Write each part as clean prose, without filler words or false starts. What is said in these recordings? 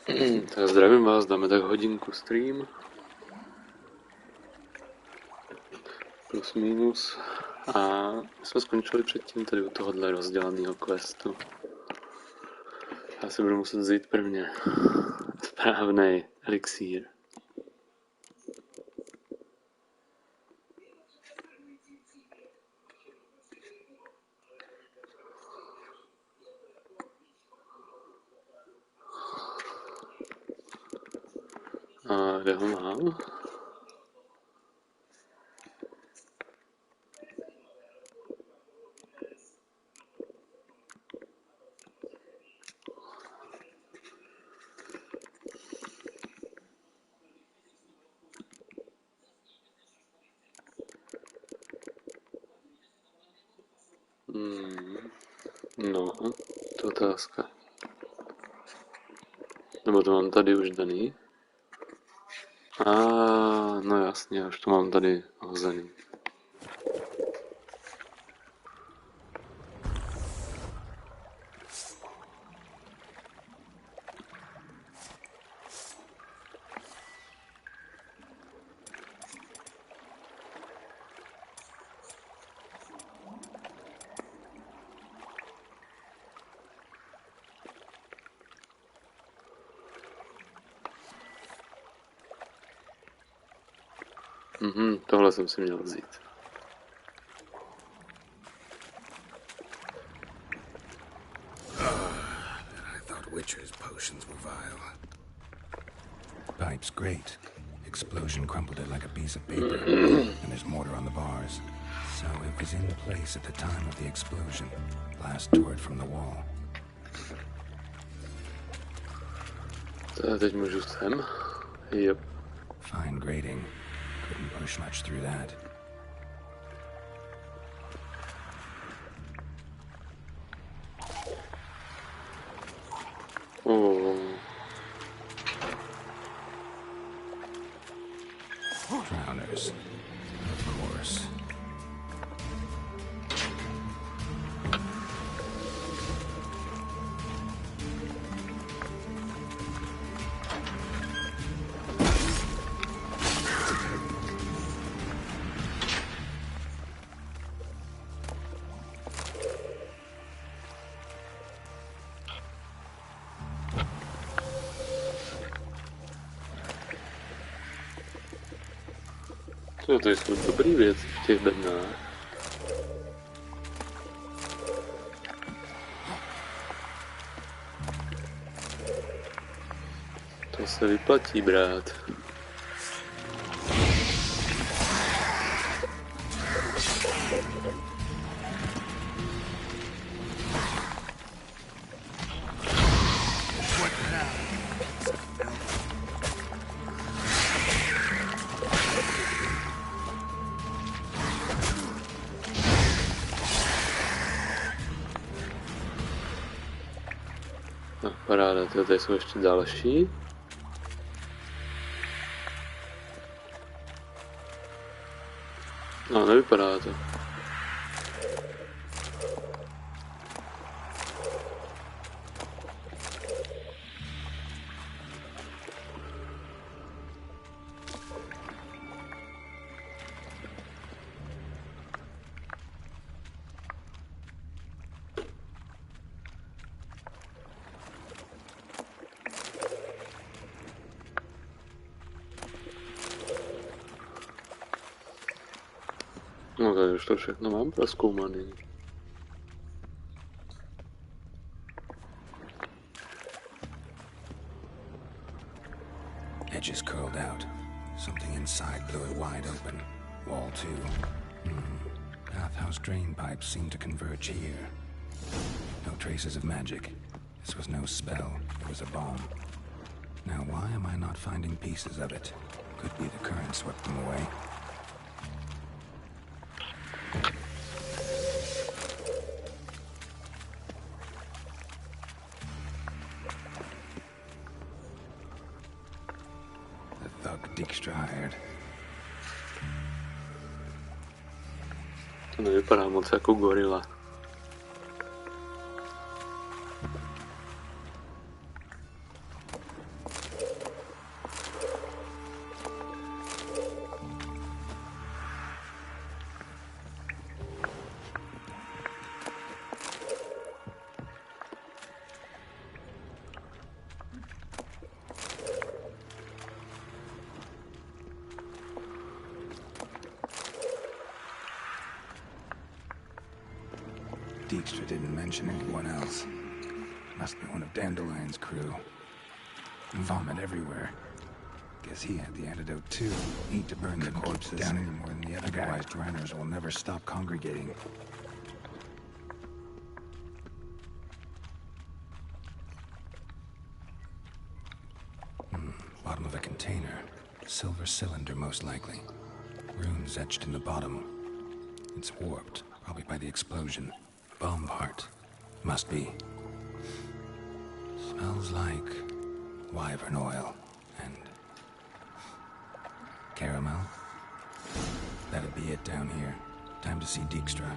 Tak zdravím vás, dáme tak hodinku stream. Plus minus. A my jsme skončili předtím tady u tohohle rozdělaného questu. Já si budu muset vzít prvně správnej elixír. A kde ho mám? No, to je otázka. Nebo to mám tady už daný? No jasně, už to mám tady hozený. Tohle jsem si měl vzít. I thought witchers' potions were vile. Pipe's great. Explosion crumpled it like a piece of paper. And there's mortar on the bars. So it was in place at the time of the explosion. Blast tore it from the wall. Teď můžu sem. Yep. Fine grading. Couldn't push much through that. Drowners, of course. To jsou dobrý věci v těch bednách. To se vyplatí brát. Paráda, tady jsou ještě další. No, nevypadá to. No tady už to všechno mám prozkoumaný. Edges curled out. Something inside blew it wide open. Wall too. Bathhouse drain pipes seem to converge here. No traces of magic. This was no spell. It was a bomb. Now why am I not finding pieces of it? Could be the current swept them away. To nevypadá moc jako gorila. Dijkstra didn't mention anyone else. Must be one of Dandelion's crew. Vomit everywhere. Guess he had the antidote too. Need to burn the corpses down any more than the other guy. Otherwise, drowners will never stop congregating. Bottom of a container. Silver cylinder, most likely. Runes etched in the bottom. It's warped, probably by the explosion. Bomb part. Must be. Smells like wyvern oil and caramel. That'd be it down here. Time to see Dijkstra.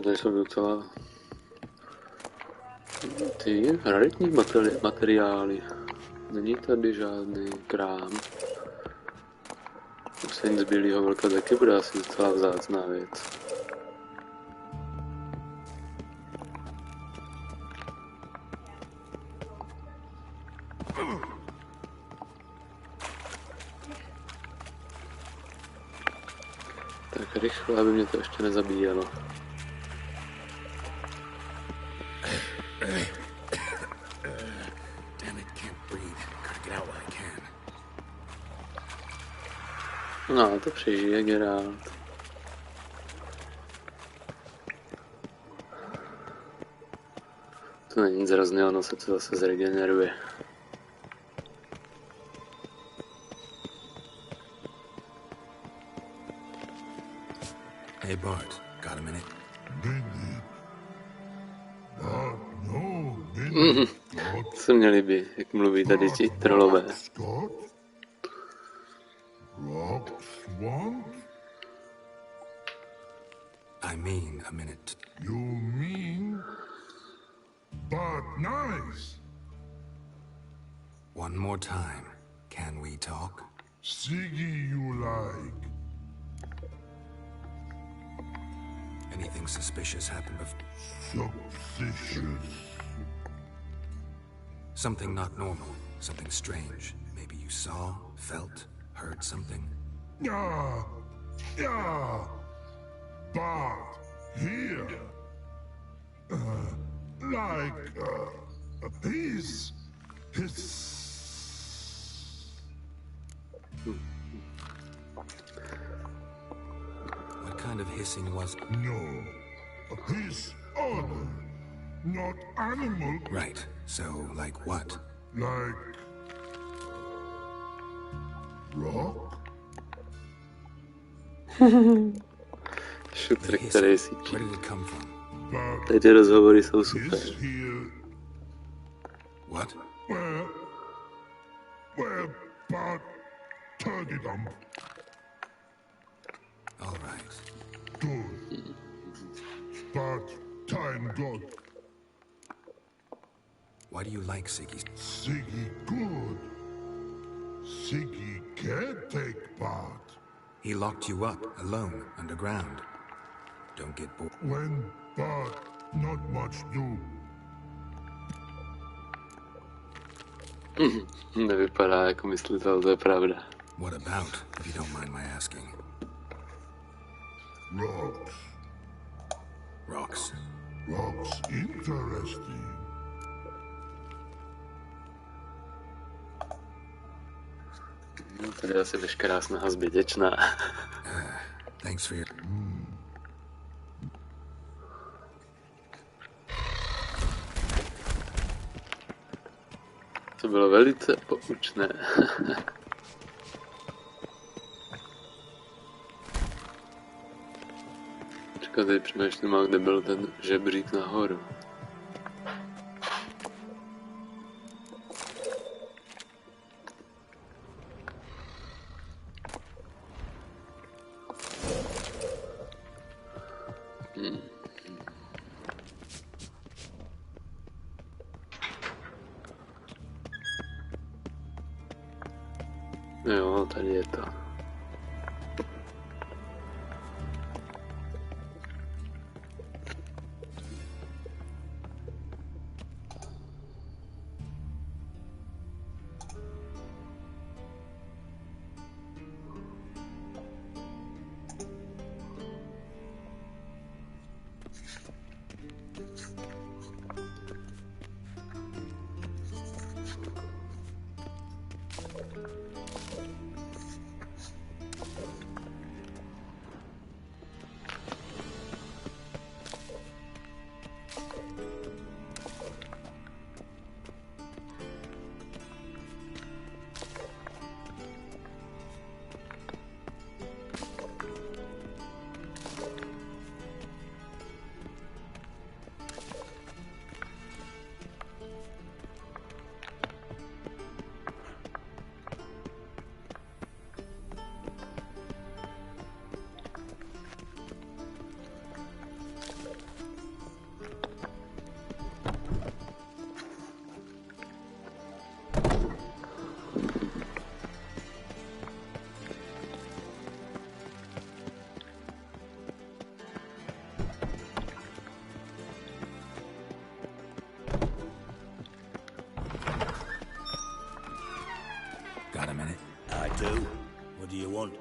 Tady jsou docela ty raritní materiály. Není tady žádný krám. Musím z bílého vlka taky bude asi docela vzácná věc. Tak rychle, aby mě to ještě nezabíjelo. No, to přežije Geralt. To není nic hrozného, ono se to zase zregeneruje. Hey Bart, got a minute? Se mě líbí, jak mluví tady ti trolové. I mean a minute. You mean, but nice. One more time. Can we talk? Siggy you like. Anything suspicious happened before? Suspicious. Something not normal. Something strange. Maybe you saw, felt, heard something? Yeah. But here, like a piece, What kind of hissing was it? No, a piece other, not animal. Right, so like what? Like rock. Šutr, který si Where did it come from? Tady ty rozhovory jsou super. This here, What? where, but turkey dump. All right. Good. But time good. Why do you like Siggy? Siggy good. Siggy can't take part. He locked you up, alone, underground. Don't get bored. When but not much do. Nevypadá jako myslitel, to je pravda. What about, if you don't mind my asking? Rocks. Rocks. Rocks interesting. No, tady je asi veškerá snaha zbytečná. Thanks for your... To bylo velice poučné. Čekat, tady přemýšlím, kde byl ten žebřík nahoru. Jo, tady je to. Got a minute? I do. What do you want?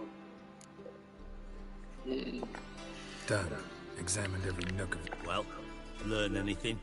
Done. Examined every nook of it. Well, learn anything?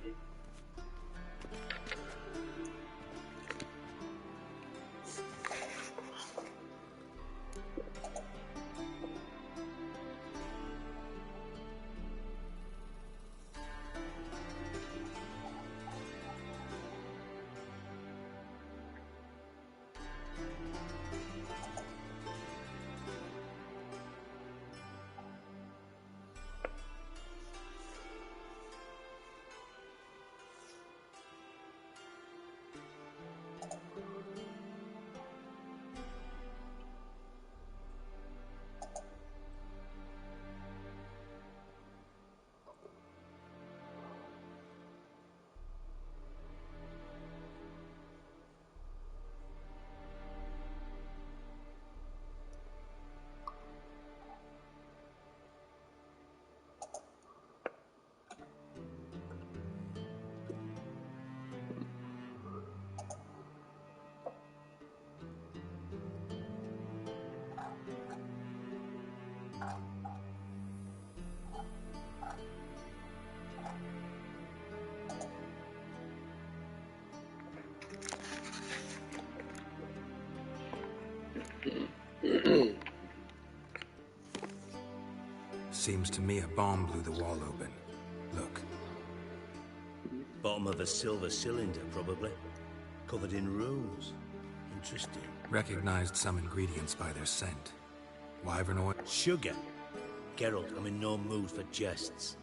Seems to me a bomb blew the wall open. Look. Bottom of a silver cylinder, probably. Covered in runes. Interesting. Recognized some ingredients by their scent. Wyvern oil. Sugar. Geralt, I'm in no mood for jests.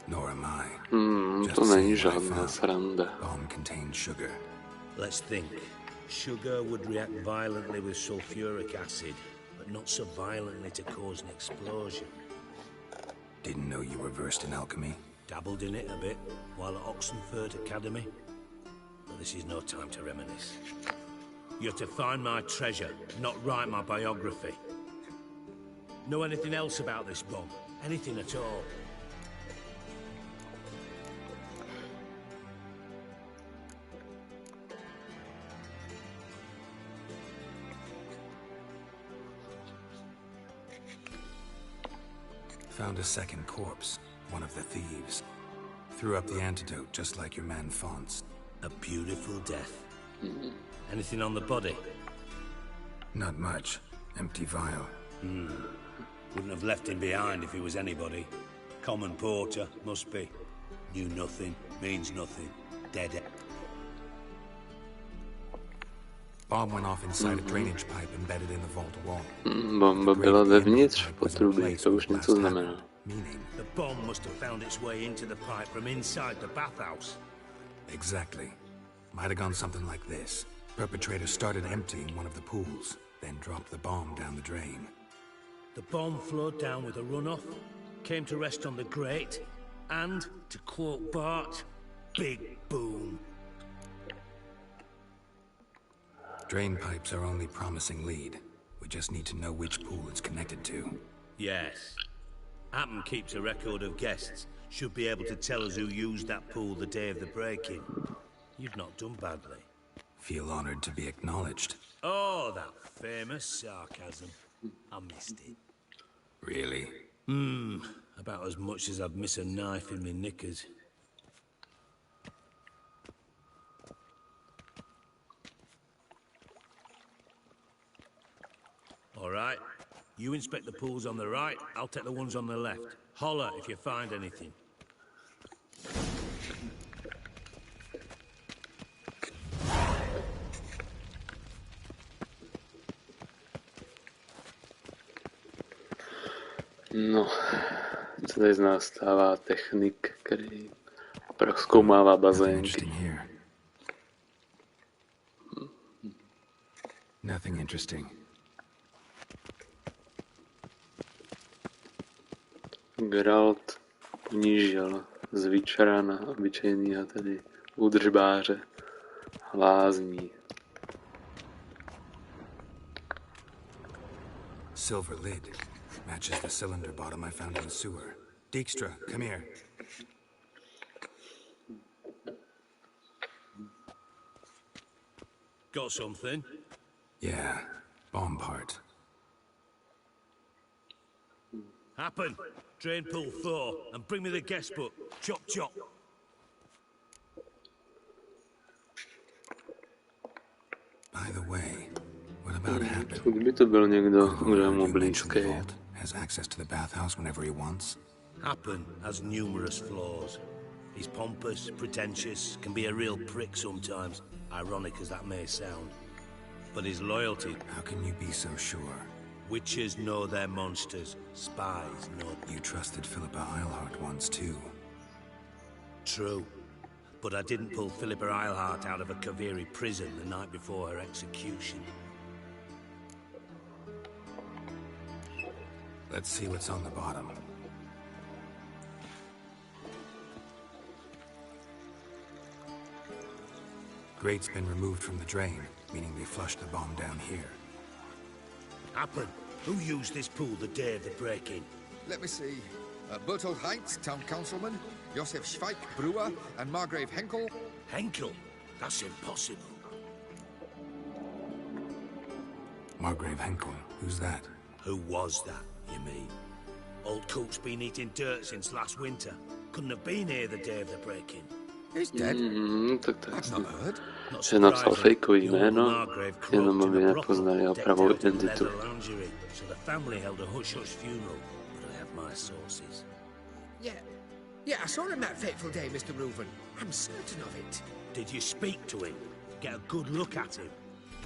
Nor am I. To není žádná sranda. Bomb contained sugar. Let's think. Sugar would react violently with sulfuric acid, but not so violently to cause an explosion. Didn't know you were versed in alchemy. Dabbled in it a bit while at Oxenford Academy. But this is no time to reminisce. You're to find my treasure, not write my biography. Know anything else about this bomb? Anything at all? Found a second corpse, one of the thieves. Threw up the antidote just like your man Fonts. A beautiful death. Anything on the body? Not much. Empty vial. Wouldn't have left him behind if he was anybody. Common porter, must be. Knew nothing. Means nothing. Dead end. Bomb went off inside a drainage pipe embedded in the vault wall. Bomba byla vevnitř v potrubí, to už něco znamená. Meaning The bomb must have found its way into the pipe from inside the bathhouse. exactly. Might have gone something like this. Perpetrator started emptying one of the pools, then dropped the bomb down the drain. The bomb flowed down with a runoff, came to rest on the grate, and, to quote Bart, big boom. Drain pipes are only promising lead. We just need to know which pool it's connected to. Yes. Happen keeps a record of guests. Should be able to tell us who used that pool the day of the break-in. You've not done badly. Feel honored to be acknowledged. Oh, that famous sarcasm. I missed it. Really? About as much as I'd miss a knife in my knickers. All right. You inspect the pools on the right, I'll take the ones on the left. Holler if you find anything. No, co tady z nás stává technik, který prozkoumává Nothing bazénky. interesting here. Nothing interesting. Geralt ponížil z Witchera na obyčejného tedy údržbáře lázní. Silver lid. Matches the cylinder bottom I found in the sewer. Dijkstra, come here. Got something? Yeah, bomb part. Happen. Drain pool 4, and bring me the guest book. Chop chop. By the way, what about Happen? Kdyby to byl někdo, kdo je mu You mentioned the blízký. vault. Has access to the bathhouse whenever he wants. Happen has numerous flaws. He's pompous, pretentious, can be a real prick sometimes, ironic as that may sound. But his loyalty, How can you be so sure? witches know their monsters, spies know. You trusted Philippa Eilhart once too. True. But I didn't pull Philippa Eilhart out of a Kaviri prison the night before her execution. Let's see what's on the bottom. Grate's been removed from the drain, meaning they flushed the bomb down here. Happen. Who used this pool the day of the break-in? Let me see. Bertolt Heinz, town councilman, Josef Schweik, brewer, and Margrave Henkel. Henkel? That's impossible. Margrave Henkel, who's that? Who was that, you mean? Old Coop's been eating dirt since last winter. Couldn't have been here the day of the break-in. He's dead. Tak to je That's jasný. not heard. Not Že napsal surprising. fejkový The old jméno, Margrave jenom croaked aby in a nepoznali jeho brothel, pravou decked out in identitu. leather lingerie, so the family held a hush-hush funeral, but I have my sources. Yeah, I saw him that fateful day, Mr. Reuven. I'm certain of it. Did you speak to him? Get a good look at him?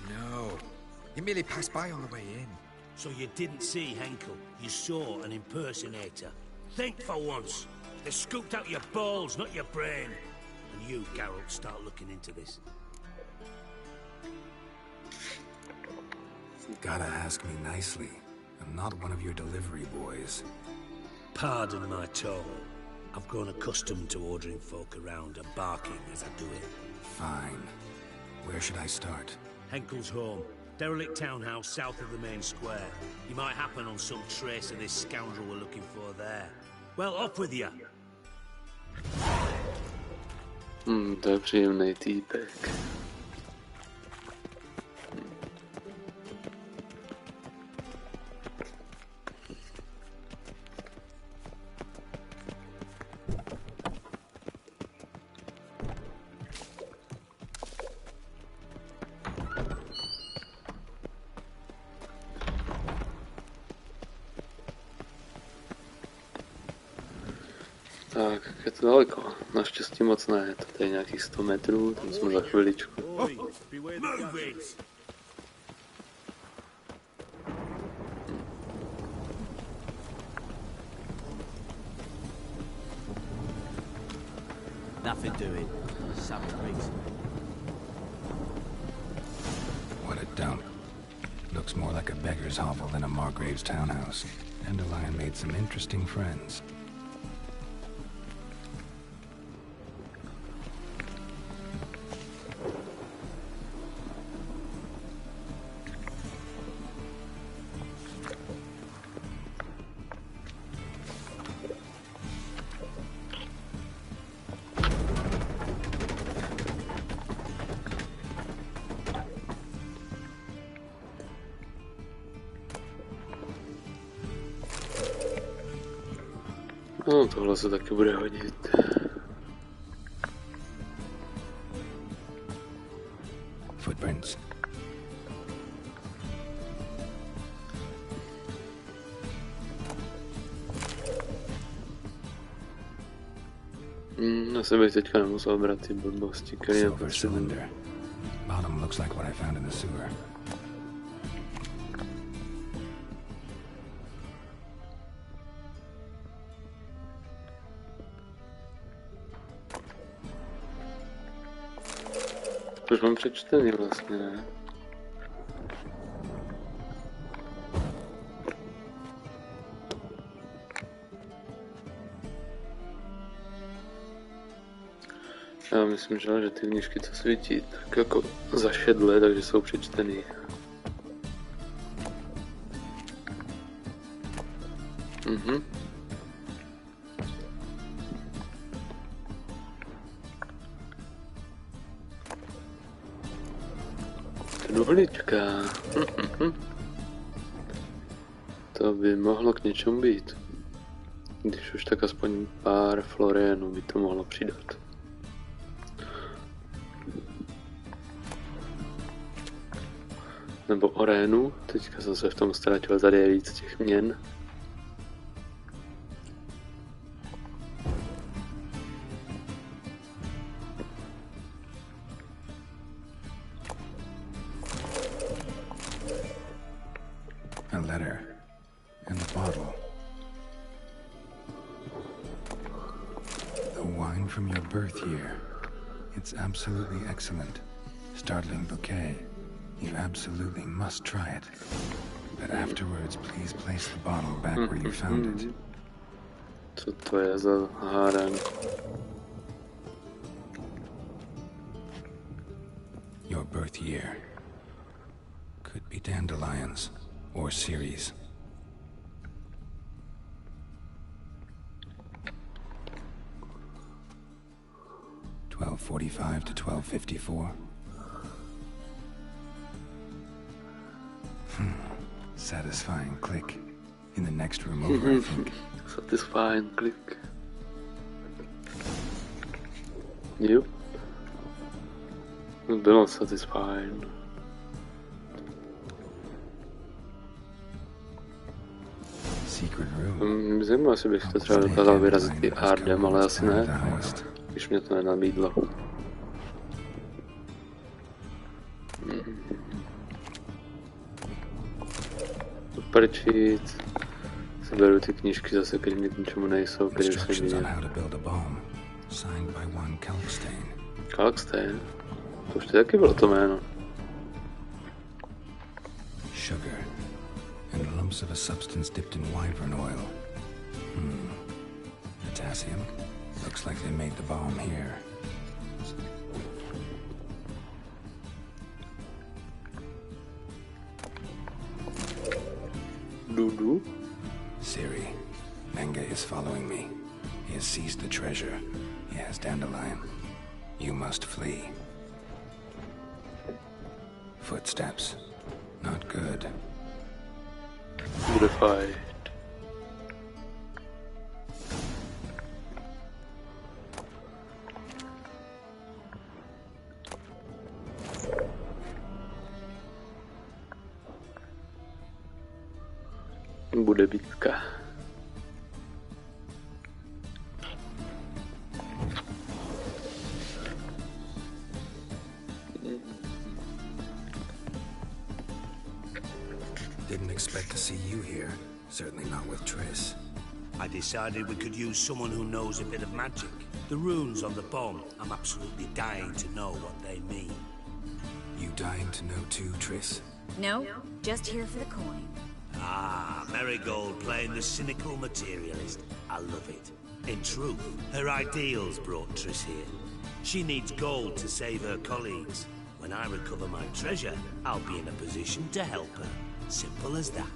No. He merely passed by on the way in. So you didn't see Henkel, you saw an impersonator. Think for once. They scooped out your balls, not your brain. And you, Geralt, start looking into this. Gotta ask me nicely. I'm not one of your delivery boys. Pardon my tone. I've grown accustomed to ordering folk around and barking as I do it. Fine. Where should I start? Henkel's home. Derelict townhouse south of the main square. You might happen on some trace of this scoundrel we're looking for there. Well, off with you. To je příjemný týpek. Tak, je to daleko. Naštěstí moc ne. To je nějakých 100 metrů, tam jsme za chviličku. Nothing doing. Some twigs. What a dump. Looks more like a beggar's hovel than a Margrave's townhouse. Dandelion made some interesting friends. No, tohle se taky bude hodit. Footprints. Asi bych teďka nemusel brát ty blbosti, které Silver nepotřebuji. cylinder. Bottom looks like what I found in the sewer. Už mám přečtený vlastně, ne? Já myslím, že ty knížky, co svítí, tak jako zašedlé, takže jsou přečtený. Duhlička. To by mohlo k něčemu být. Když už tak aspoň pár florénů by to mohlo přidat. Nebo orénu. Teďka jsem se v tom ztratil, tady je víc těch měn. A letter. And a bottle. The wine from your birth year. It's absolutely excellent. Startling bouquet. You absolutely must try it. But afterwards, please place the bottle back where you found it. Co to je za hádan? Your birth year. Could be dandelions. Or series. $12.45 to $12.54. Satisfying click. In the next room over, I think. Satisfying click. Yep. Bylo satisfying. Secret room. Myslím, asi bych to třeba dokázal vyrazit i hardem, ale asi ne. Když mě to nenabídlo. Uprčit. Seberu ty knížky zase, které mi k ničemu nejsou, které už jsem viděl. Kalkstein? To už taky bylo to jméno. Sugar and lumps of a substance dipped in wyvern oil. Potassium. Looks like they made the bomb here. Dudu? Siri, Menge is following me. He has seized the treasure. He has dandelion. You must flee. Footsteps. Not good. Bude fight. Bude bitka. Didn't expect to see you here. Certainly not with Triss. I decided we could use someone who knows a bit of magic. The runes on the bomb, I'm absolutely dying to know what they mean. You dying to know too, Triss? No, just here for the coin. Ah, Marigold playing the cynical materialist. I love it. In truth, her ideals brought Triss here. She needs gold to save her colleagues. When I recover my treasure, I'll be in a position to help her. Simple as that.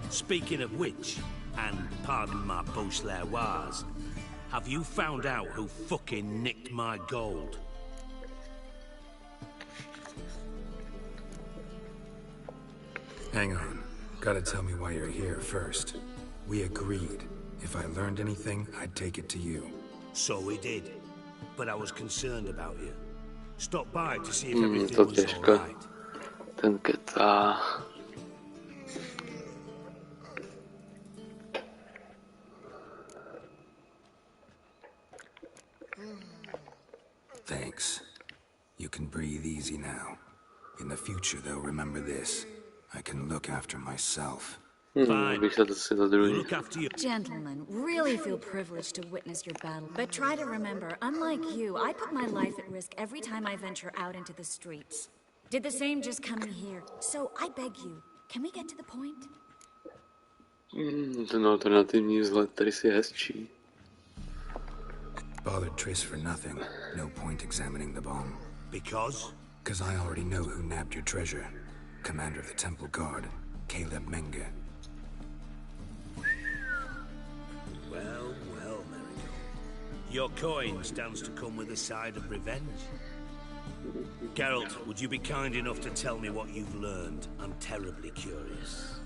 Speaking of which, and pardon my Beauclervoise, have you found out who fucking nicked my gold? Hang on. Gotta tell me why you're here first. We agreed. If I learned anything, I'd take it to you. So we did. But I was concerned about you. Stopped by to see if everything was all right. Ten kecá. Thanks. You can breathe easy now. In the future, though, remember this. I can look after myself. Fine. Bych se to si za druhý. Look after you. Gentlemen, really feel privileged to witness your battle. But try to remember, unlike you, I put my life at risk every time I venture out into the streets. Did the same just coming here. So I beg you, can we get to the point? Ten alternativní vzhled tady si je hezčí. Bothered Triss for nothing. No point examining the bomb. Because? Because I already know who nabbed your treasure. Commander of the Temple Guard, Caleb Menge. Well, Marigold. Your coin stands to come with a side of revenge. Geralt, would you be kind enough to tell me what you've learned? I'm terribly curious.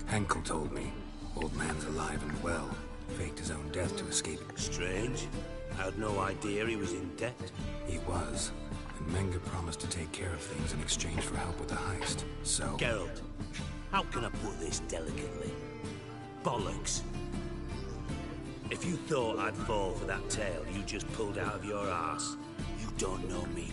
Henkel told me. Old man's alive and well. Faked his own death to escape. Strange. I had no idea he was in debt. He was. And Menge promised to take care of things in exchange for help with the heist. So... Geralt, how can I put this delicately? Bollocks. If you thought I'd fall for that tale you just pulled out of your arse, you don't know me.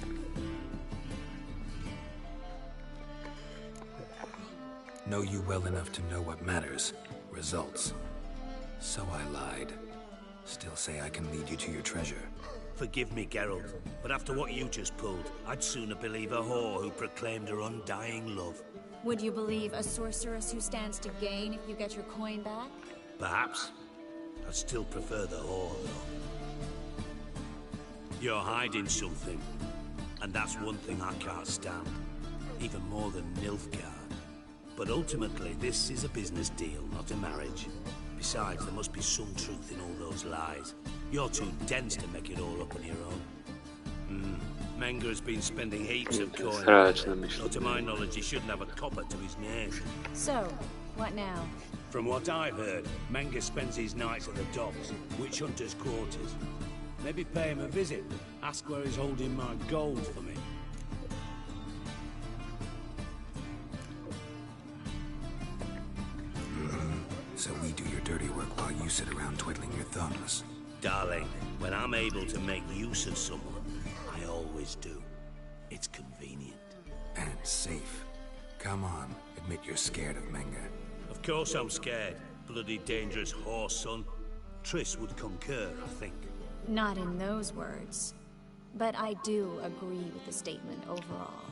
Know you well enough to know what matters. Results. So I lied. Still say I can lead you to your treasure. Forgive me, Geralt, but after what you just pulled, I'd sooner believe a whore who proclaimed her undying love. Would you believe a sorceress who stands to gain if you get your coin back? Perhaps. I'd still prefer the whore, though. You're hiding something, and that's one thing I can't stand. Even more than Nilfgaard. But ultimately, this is a business deal, not a marriage. Besides, there must be some truth in all those lies. You're too dense to make it all up on your own. Menge has been spending heaps of coin. Though to my knowledge, he shouldn't have a copper to his name. So, what now? From what I've heard, Menge spends his nights at the docks, witch hunters' quarters. Maybe pay him a visit. Ask where he's holding my gold for me. So we do your dirty work while you sit around twiddling your thumbs. Darling, when I'm able to make use of someone, I always do. It's convenient. And safe. Come on, admit you're scared of Menge. Of course I'm scared. Bloody dangerous horse, son. Triss would concur, I think. Not in those words. But I do agree with the statement overall.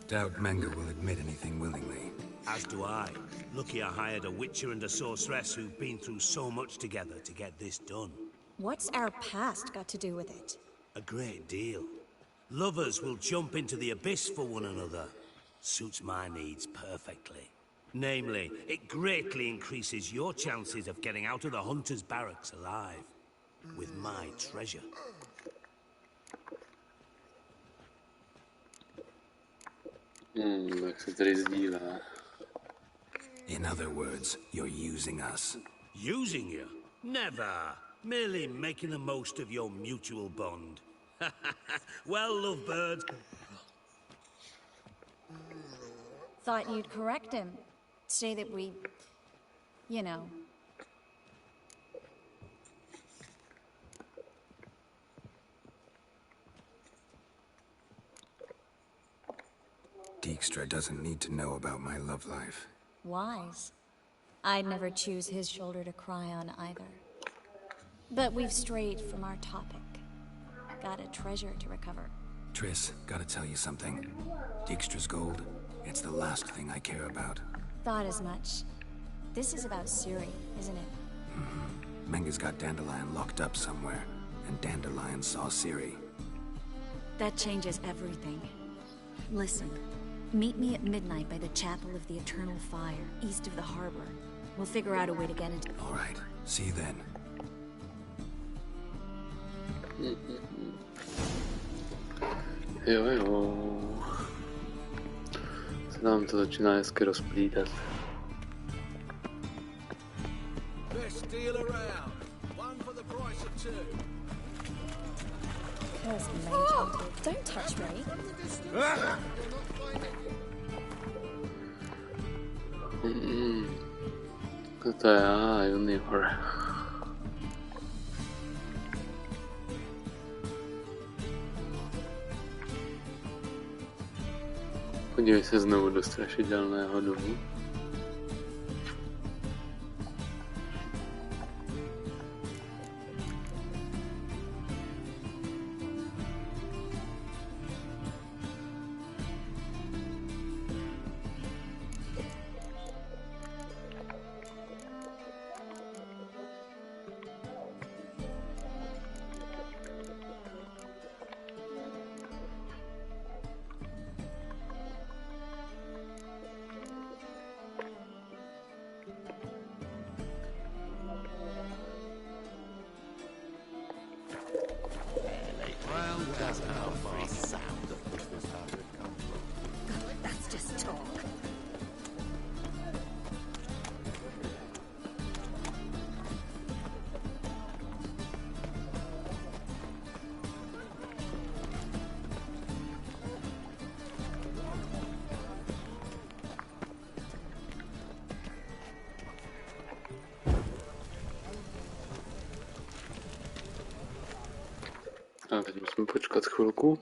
Doubt Menge will admit anything willingly. As do I. Lucky I hired a witcher and a sorceress who've been through so much together to get this done. What's our past got to do with it? A great deal. Lovers will jump into the abyss for one another. Suits my needs perfectly. Namely, it greatly increases your chances of getting out of the hunter's barracks alive. With my treasure. Jak se tady sdílá. In other words, you're using us. Using you? Never. Merely making the most of your mutual bond. Well, lovebirds. Thought you'd correct him. Say that we, you know. Dijkstra doesn't need to know about my love life. Wise. I'd never choose his shoulder to cry on either. But we've strayed from our topic. Got a treasure to recover. Triss, gotta tell you something. Dijkstra's gold, it's the last thing I care about. Thought as much. This is about Ciri, isn't it? Menga's got Dandelion locked up somewhere, and Dandelion saw Ciri. That changes everything. Listen, meet me at midnight by the Chapel of the Eternal Fire, east of the harbor. We'll figure out a way to get into... All right, see you then. Jo. Se nám to začíná hezky rozplítat. Best deal around. One for the price of two. Curse me, Mage Hunter. Don't touch me. To je junior. Podívej se znovu do strašidelného domu. That's just talk. A teď musím počkat chvilku.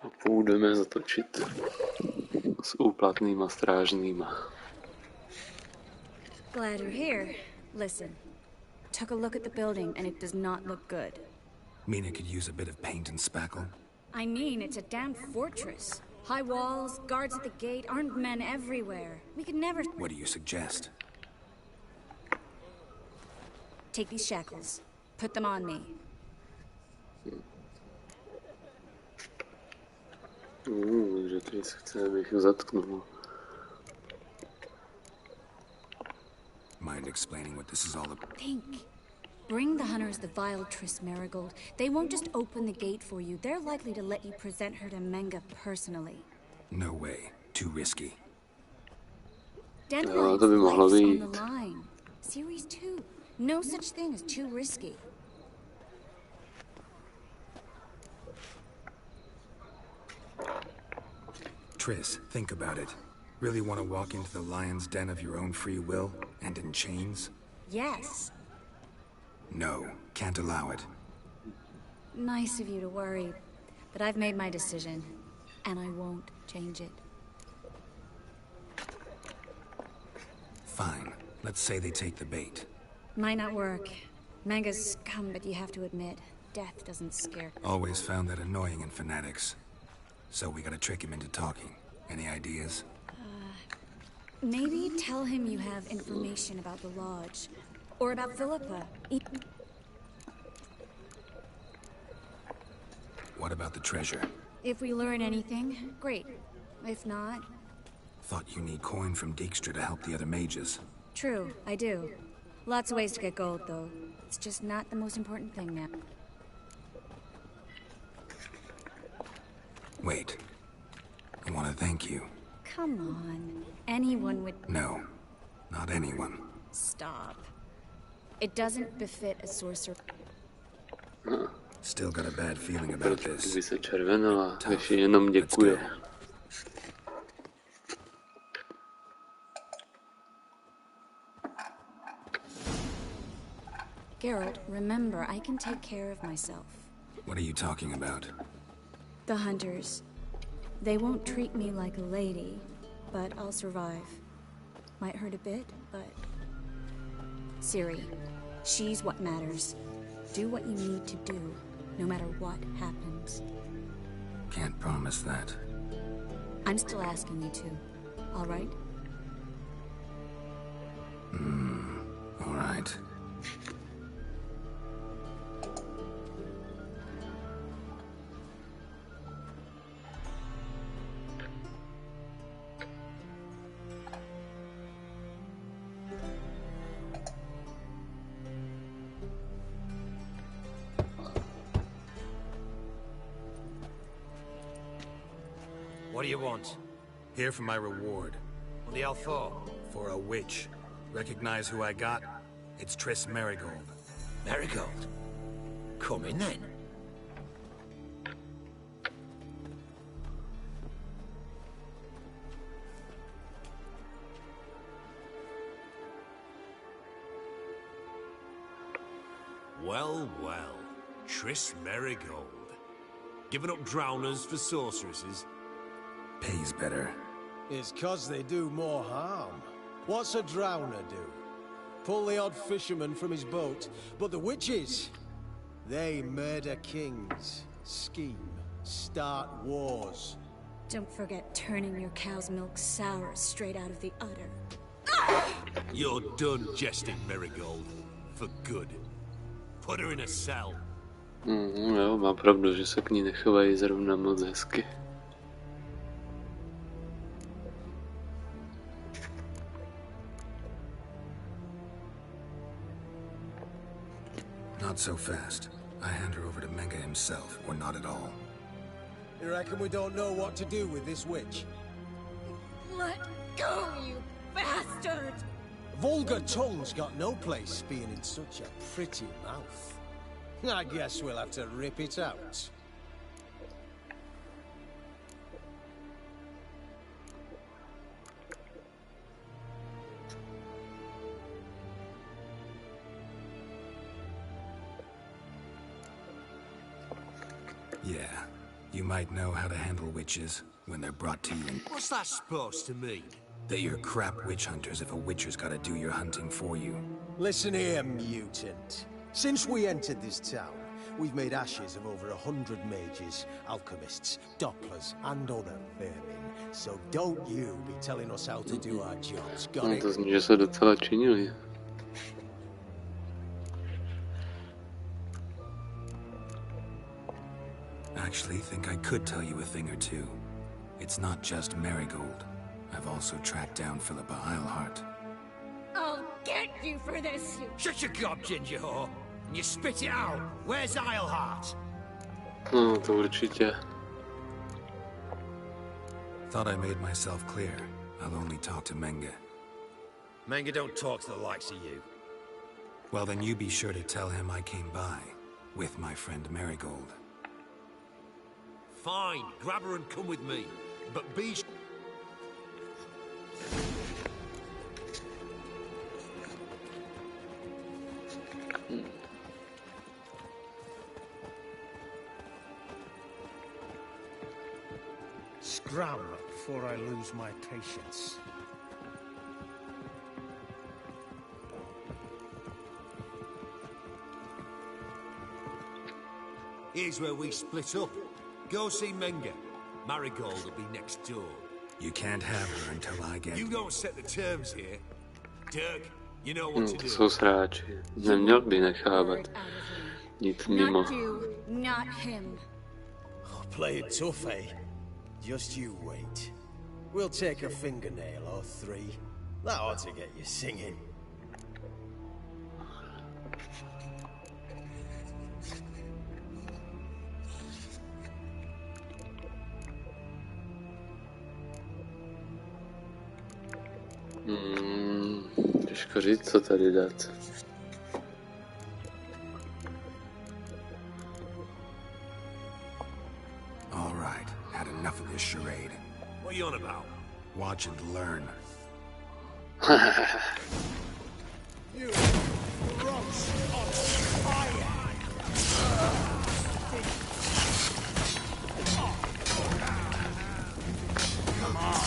A půjdeme zatočit s úplatnýma strážnýma. Glad you're here. Listen, took a look at the building and it does not look good. Mean it could use a bit of paint and spackle? I mean, it's a damn fortress. High walls, guards at the gate, armed men everywhere. We could never... What do you suggest? Take these shackles. Put them on me. Že teď chce, abych ho zatknul. Mind explaining what this is all about? Think. Bring the hunters the vile Triss Marigold. They won't just open the gate for you. They're likely to let you present her to Menga personally. No way. Too risky. Dandelion's to by mohlo life's on být. the line. Series 2. No such thing as too risky. Triss, think about it. Really want to walk into the lion's den of your own free will, and in chains? Yes. No, can't allow it. Nice of you to worry, but I've made my decision, and I won't change it. Fine. Let's say they take the bait. Might not work. Menga's scum, but you have to admit, death doesn't scare. Always found that annoying in fanatics. So we gotta trick him into talking. Any ideas? Maybe tell him you have information about the lodge, or about Philippa. What about the treasure? If we learn anything, great. If not, Thought you need coin from Dijkstra to help the other mages. True, I do. Lots of ways to get gold, though. It's just not the most important thing now. Wait. I want to thank you. Come on. Anyone would... No, not anyone. Stop. It doesn't befit a sorcerer. Still got a bad feeling about this. Kdyby se červenala, když jenom děkuje. Geralt, remember, I can take care of myself. What are you talking about? The hunters. They won't treat me like a lady, but I'll survive. Might hurt a bit, but... Ciri, she's what matters. Do what you need to do, no matter what happens. Can't promise that. I'm still asking you to, all right? All right. What do you want? Here for my reward. What the hell for? For a witch. Recognize who I got? It's Triss Merigold. Marigold? Come in then. Well, well. Triss Merigold. Giving up drowners for sorceresses? Pays better. It's 'cause they do more harm. What's a drowner do? Pull the odd fisherman from his boat. But the witches, they murder kings, scheme, start wars. Don't forget turning your cow's milk sour straight out of the udder. You're done jesting, Merigold. For good. Put her in a cell. Jo, má pravdu, že se k ní nechovají zrovna moc hezky. Not so fast. I hand her over to Menge himself, or not at all. You reckon we don't know what to do with this witch? Let go, you bastard! Vulgar tongue's got no place being in such a pretty mouth. I guess we'll have to rip it out. Yeah, you might know how to handle witches when they're brought to you in... What's that supposed to mean? That you're crap witch hunters if a witcher's gotta do your hunting for you. Listen here, mutant. Since we entered this town, we've made ashes of over 100 mages, alchemists, dopplers, and other vermin. So don't you be telling us how to do our jobs, got No it? to zní, že se docela činili. Actually think I could tell you a thing or two. It's not just Marigold. I've also tracked down Philippa Eilhart. I'll get you for this, you... Shut your gob, ginger whore. And you spit it out. Where's Eilhart? No, to určitě. Thought I made myself clear. I'll only talk to Menge. Menge don't talk to the likes of you. Well, then you be sure to tell him I came by with my friend Marigold. Fine, grab her and come with me. But be... Scram before I lose my patience. Here's where we split up. Go see Menge. Marigold will be next door. You can't have her until I get... You don't set the terms here. Dirk, you know what to To do. jsou sráči. Neměl by nechávat nic mimo. Not you, not him. Oh, play it tough, eh? Just you wait. We'll take a fingernail or three. That ought to get you singing. Těžko říct, co tady dát. All right, had enough of this charade. What are you on about? Watch and learn. You rocks on fire! Come on!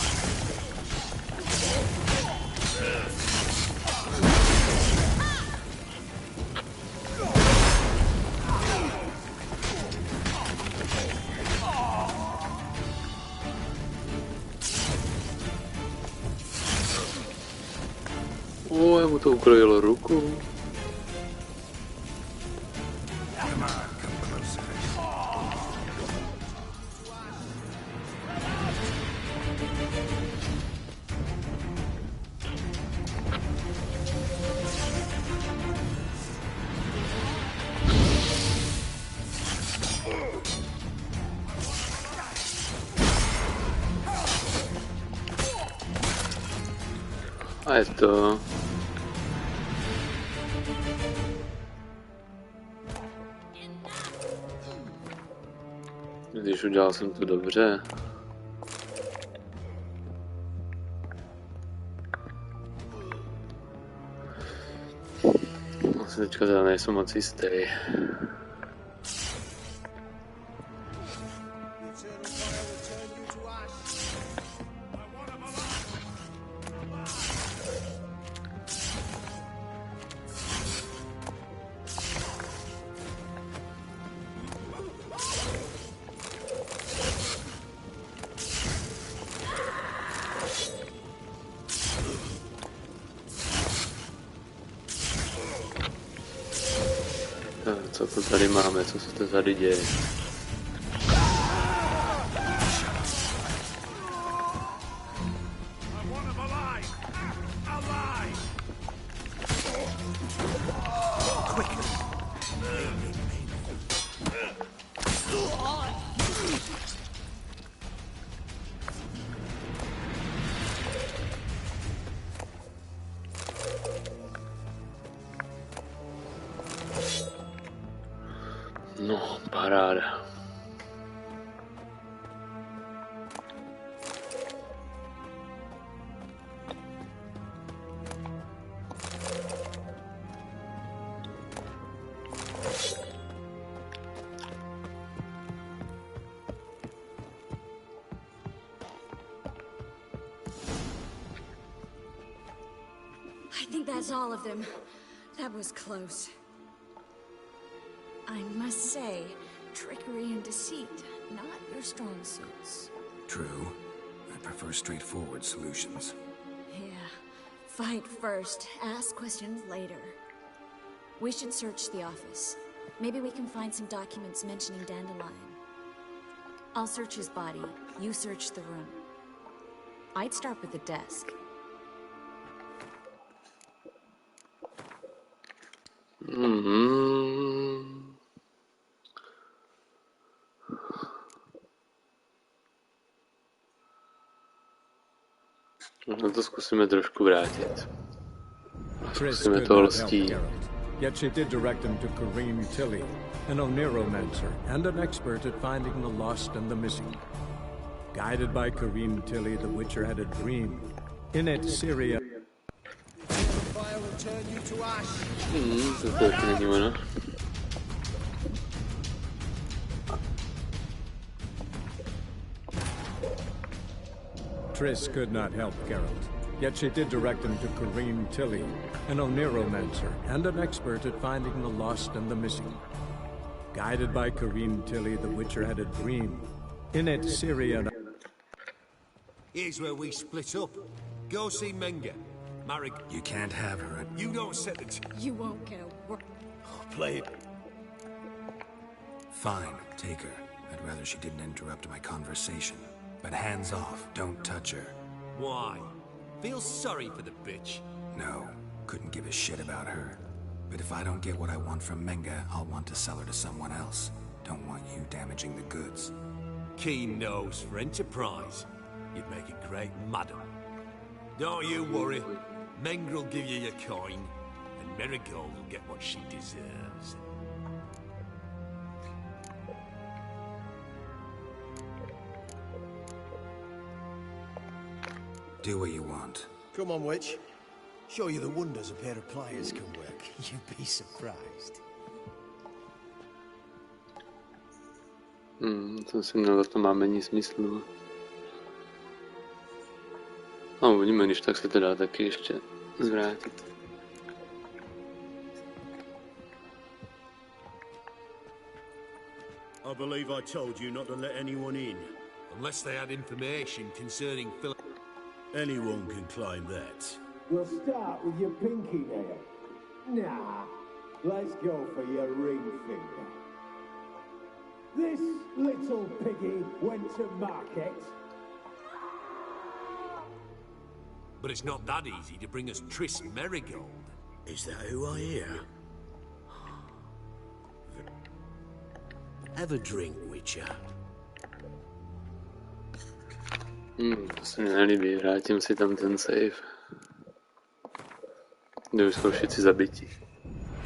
Já mu to ukrojilo ruku. A je to. Když udělal jsem to dobře. Asi teďka teda nejsem moc jistý. Co to tady máme, co se to tady děje? No, paráda. I think that's all of them. That was close. I must say, trickery and deceit, not your strong suits. True. I prefer straightforward solutions. Yeah. Fight first, ask questions later. We should search the office. Maybe we can find some documents mentioning Dandelion. I'll search his body, you search the room. I'd start with the desk. No to zkusíme trošku vrátit. Triss Zkusíme could toho not help lstí. Geralt, yet she did direct him to Kareem Tilly, an Oniromancer and an expert at finding the lost and the missing. Guided by Kareem Tilly, the Witcher had a dream. In it, Syria... Fire will turn you to ash. To taky není ono. Triss could not help Geralt, yet she did direct him to Kareem Tilly, an Oniromancer and an expert at finding the lost and the missing. Guided by Kareem Tilly, the Witcher had a dream. In it, Syria... Here's where we split up. Go see Menge. Marry... You can't have her at... You don't set the... You won't get a word. Play it. Fine, take her. I'd rather she didn't interrupt my conversation. But hands off, don't touch her. Why? Feel sorry for the bitch? No, couldn't give a shit about her. But if I don't get what I want from Menga, I'll want to sell her to someone else. Don't want you damaging the goods. Keen nose for enterprise. You'd make a great madam. Don't you worry. Menga will give you your coin, and Marigold will get what she deserves. Do what you want. Come on, witch. Show you the wonders a pair of pliers can work. You'd be surprised. Jsem si měl, to má méně smyslu. A uvidíme, když tak se to dá taky ještě zvrátit. I believe I told you not to let anyone in. Unless they had information concerning Philip. Anyone can claim that. We'll start with your pinky nail. Nah, let's go for your ring finger. This little piggy went to market. But it's not that easy to bring us Triss Marigold. Is that who I hear? Have a drink, Witcher. To se mi nelíbí, vrátím si tam ten save. Kde už jsou všichni zabití.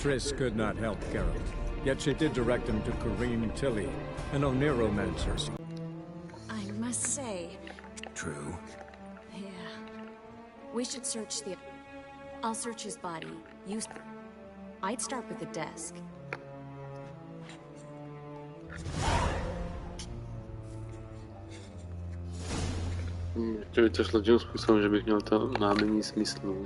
Triss could not help Geralt, yet she did direct him to Corrine Tilly, an Oneromancer. I must say... True. Yeah. We should search the... I'll search his body. I'd start with the desk. Že by to šlo tím způsobem, že bych měl to mámení smyslu.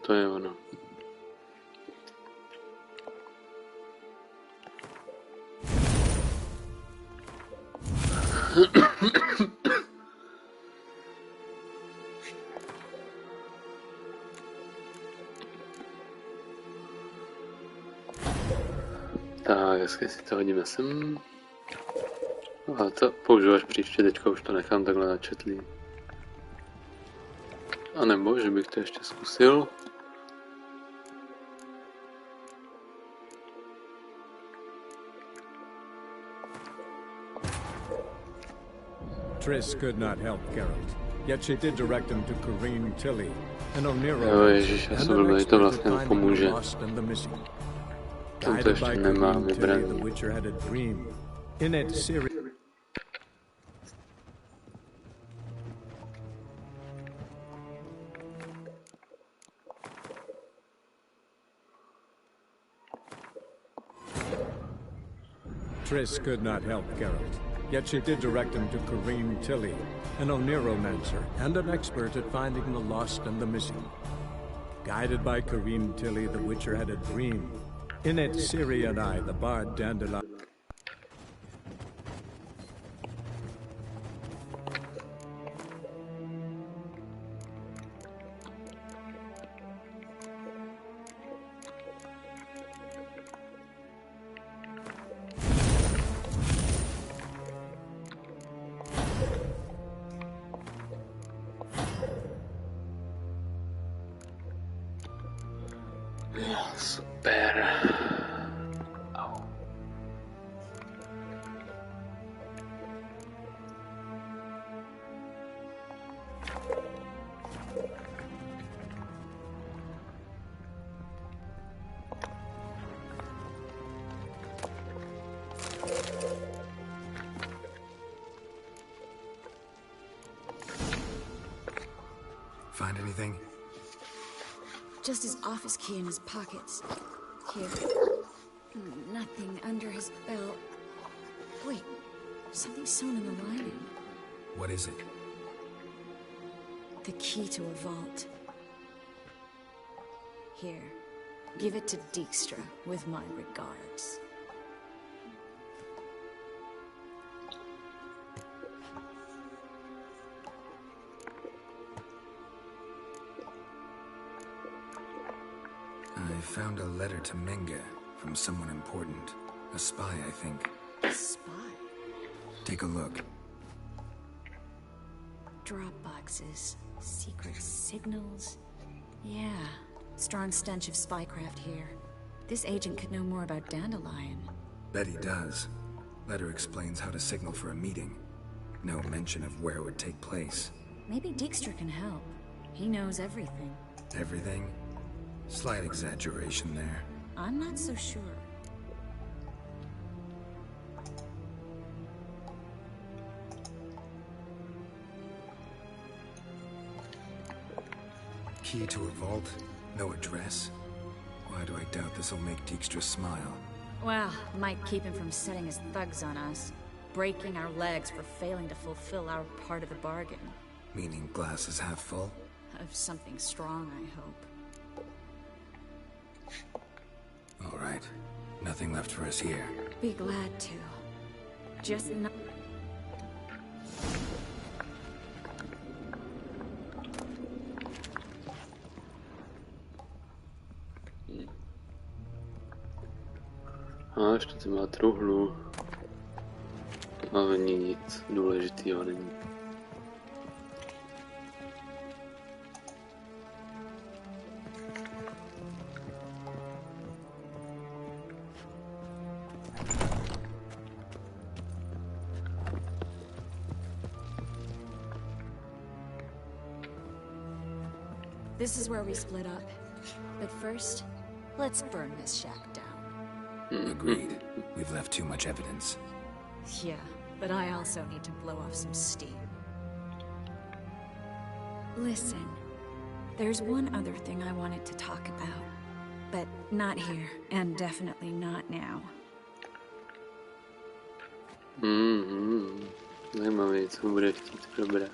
To je ono. Tak, hezky si to hodíme sem. A to použiju až příště, teďka už to nechám takhle načetlý. A nebo, že bych to ještě zkusil. Triss could not help Geralt, yet she did direct him to Corrine Tilly, an Ježiš, já jsem blbý, to vlastně nepomůže. Tam to ještě nemám vybraný. Triss could not help Geralt, yet she did direct him to Corrine Tilly, an Oneromancer and an expert at finding the lost and the missing. Guided by Corrine Tilly, the Witcher had a dream. In it, Ciri and I, the bard Dandelion... Super. Au. Find anything? Just his office key in his pockets. Here. Nothing under his belt. Wait, something's sewn in the lining. What is it? The key to a vault. Here, give it to Dijkstra with my regards. found a letter to Menge from someone important. A spy, I think. A spy? Take a look. Drop boxes, secret signals. Yeah, strong stench of spycraft here. This agent could know more about Dandelion. Bet he does. Letter explains how to signal for a meeting. No mention of where it would take place. Maybe Dijkstra can help. He knows everything. Everything? Slight exaggeration there. I'm not so sure. Key to a vault? No address? Why do I doubt this will make Dijkstra smile? Well, might keep him from setting his thugs on us. Breaking our legs for failing to fulfill our part of the bargain. Meaning glass is half full? Of something strong, I hope. All right. Nothing left for us here. Be glad to. Just not... A ještě tu má truhlu. Ale nic důležitýho není. This is where we split up. But first, let's burn this shack down. Agreed. We've left too much evidence. Yeah, but I also need to blow off some steam. Listen, there's one other thing I wanted to talk about. But not here, and definitely not now. Zajímavé, co bude chtít probrat.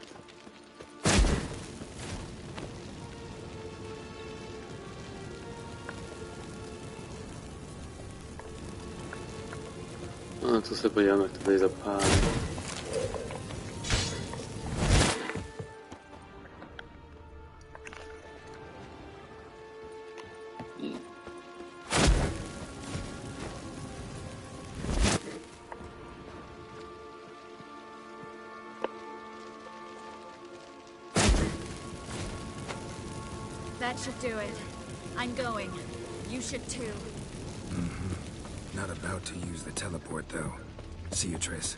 No, co se podíváme, jak to tady zapálí. That should do it. I'm going. You should too. Not about to use the teleport, though. See you, Triss.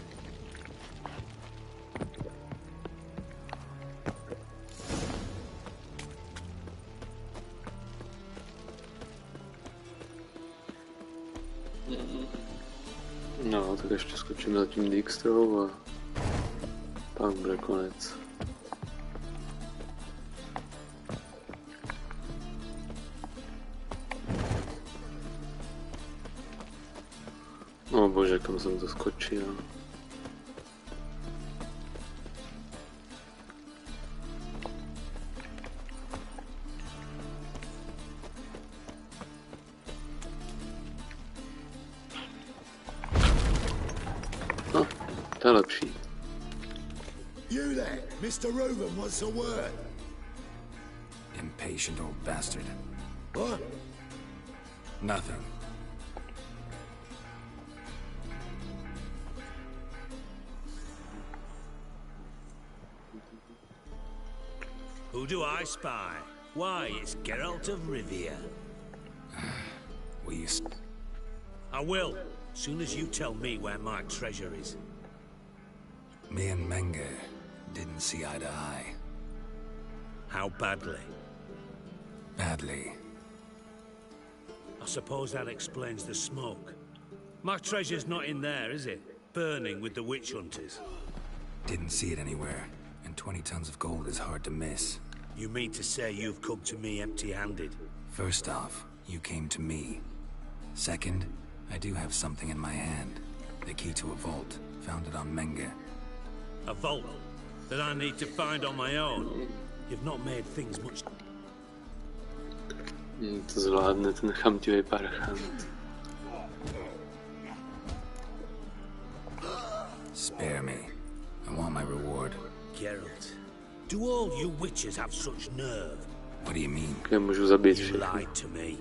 No, tak ještě skočíme za tím Dijkstrou a pak bude konec. O bože, kam jsem to skočil. No, to je lepší. You there, Mr. Reuben wants a word. Impatient old bastard. What? Nothing. Who do I spy? Why, it's Geralta of Rivie. Will you... I will, soon as you tell me where my treasure is. Me and Menge didn't see eye to eye. How badly? Badly. I suppose that explains the smoke. My treasure's not in there, is it? Burning with the witch hunters. Didn't see it anywhere, and 20 tons of gold is hard to miss. You mean to say you've come to me empty-handed? First off, you came to me. Second, I do have something in my hand. The key to a vault, found it on Menge. A vault that I need to find on my own? You've not made things much... To zvládne ten chamtivý parchant. Spare me. I want my reward. Geralt, do all you witches have such nerve? What do you mean? Já můžu zabít You všechny. lied to me.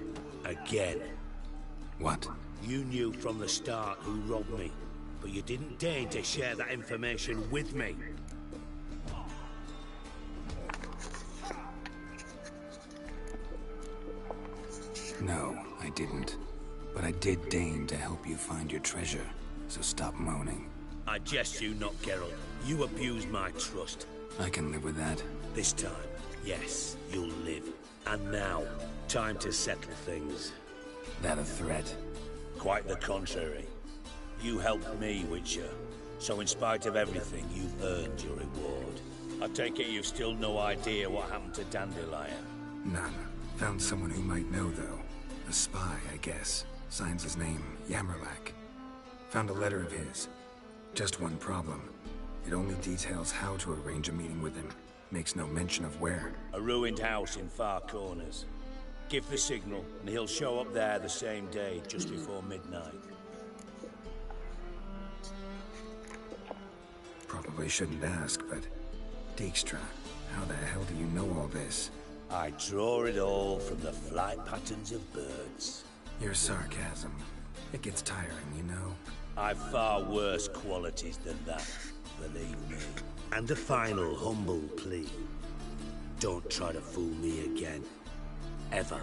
Again. What? You knew from the start who robbed me, but you didn't deign to share that information with me. No, I didn't. But I did deign to help you find your treasure, so stop moaning. I jest you not, Geralt. You abused my trust. I can live with that. This time, yes, you'll live. And now, time to settle things. That a threat? Quite the contrary. You helped me, Witcher. So in spite of everything, you've earned your reward. I take it you've still no idea what happened to Dandelion? None. Found someone who might know, though. A spy, I guess. Signs his name, Yamerlak. Found a letter of his. Just one problem. It only details how to arrange a meeting with him. Makes no mention of where. A ruined house in Far Corners. Give the signal, and he'll show up there the same day, just before midnight. Probably shouldn't ask, but... Dijkstra, how the hell do you know all this? I draw it all from the flight patterns of birds. Your sarcasm. It gets tiring, you know. I've far worse qualities than that, believe me. And a final humble plea. Don't try to fool me again. Ever.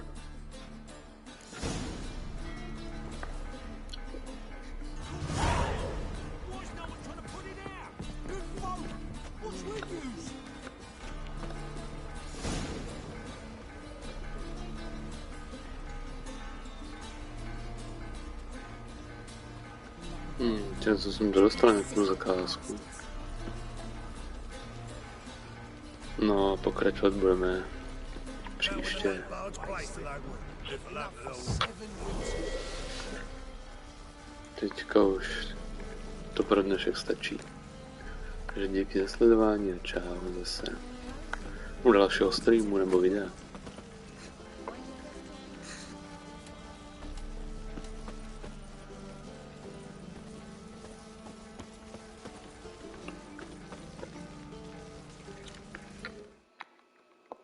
Často jsem dostal nějakou zakázku. No a pokračovat budeme příště. Teďka už to pro dnešek stačí. Takže díky za sledování a čau zase u dalšího streamu nebo videa.